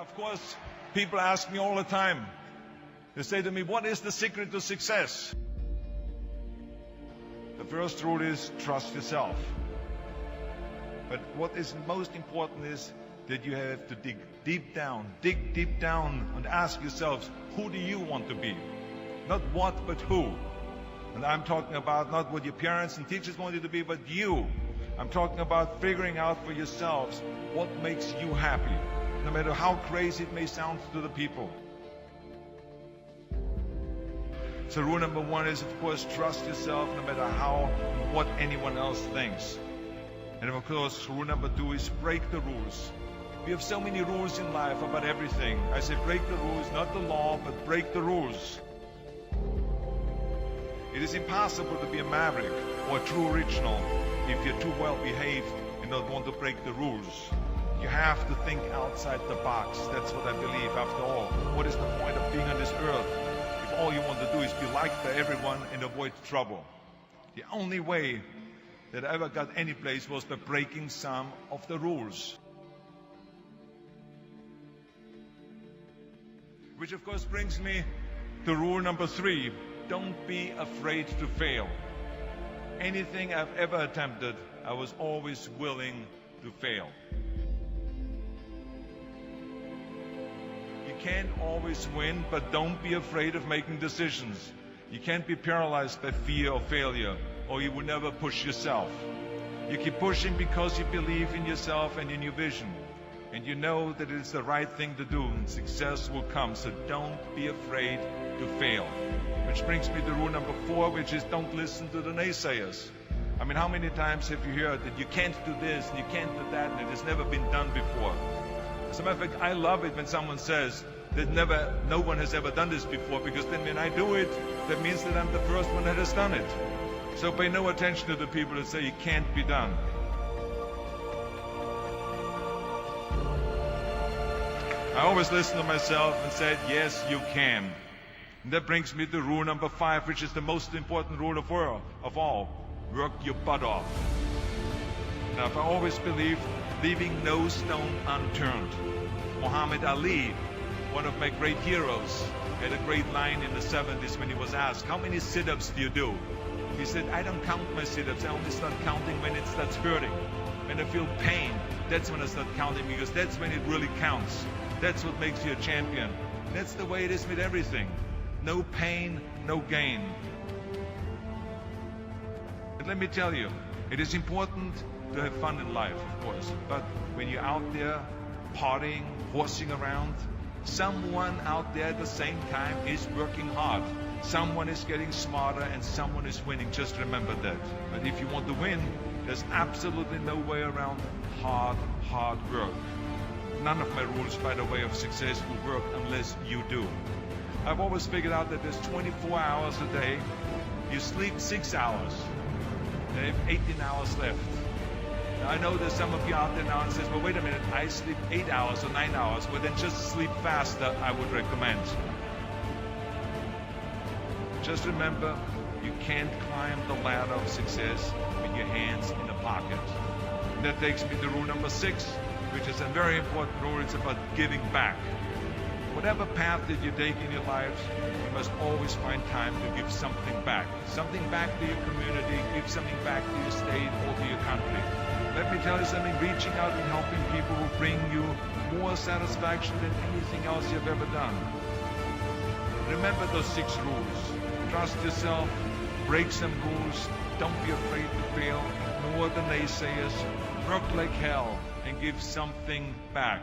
of course, people ask me all the time. They say to me, what is the secret to success? The first rule is trust yourself. But what is most important is that you have to dig deep down and ask yourselves, who do you want to be? Not what, but who. And I'm talking about not what your parents and teachers want you to be, but you. I'm talking about figuring out for yourselves what makes you happy, no matter how crazy it may sound to the people. So rule number one is, of course, trust yourself no matter what anyone else thinks. And of course, rule number two is break the rules. We have so many rules in life about everything. I say break the rules, not the law, but break the rules. It is impossible to be a maverick or a true original if you're too well behaved and don't want to break the rules. You have to think outside the box. That's what I believe. After all, what is the point of being on this earth if all you want to do is be liked by everyone and avoid trouble? The only way that I ever got any place was by breaking some of the rules. Which of course brings me to rule number three. Don't be afraid to fail. Anything I've ever attempted, I was always willing to fail. You can't always win, but don't be afraid of making decisions. You can't be paralyzed by fear of failure, or you will never push yourself. You keep pushing because you believe in yourself and in your vision. And you know that it is the right thing to do, and success will come. So don't be afraid to fail. Which brings me to rule number four, which is don't listen to the naysayers. I mean, how many times have you heard that you can't do this and you can't do that and it has never been done before? As a matter of fact, I love it when someone says that no one has ever done this before, because then when I do it, that means that I'm the first one that has done it. So pay no attention to the people that say it can't be done. I always listen to myself and said, yes, you can. And that brings me to rule number five, which is the most important rule of all. Work your butt off. Now, I've always believed leaving no stone unturned. Muhammad Ali, one of my great heroes, had a great line in the 70s when he was asked, how many sit-ups do you do? He said, I don't count my sit-ups. I only start counting when it starts hurting. When I feel pain, that's when I start counting, because that's when it really counts. That's what makes you a champion. That's the way it is with everything. No pain, no gain. But let me tell you, it is important to have fun in life, of course. But when you're out there partying, horsing around, someone out there at the same time is working hard. Someone is getting smarter and someone is winning. Just remember that. But if you want to win, there's absolutely no way around hard work. None of my rules, by the way, of success will work unless you do. I've always figured out that there's 24 hours a day. You sleep 6 hours. You have 18 hours left. Now, I know there's some of you out there now and says, well, wait a minute, I sleep 8 hours or 9 hours. Well, then just sleep faster, I would recommend. Just remember, you can't climb the ladder of success with your hands in the pocket. And that takes me to rule number 6, which is a very important rule. It's about giving back. Whatever path that you take in your lives, you must always find time to give something back. Something back to your community, give something back to your state or to your country. Let me tell you something, reaching out and helping people will bring you more satisfaction than anything else you've ever done. Remember those 6 rules. Trust yourself, break some rules, don't be afraid to fail, ignore the naysayers, work like hell, and give something back.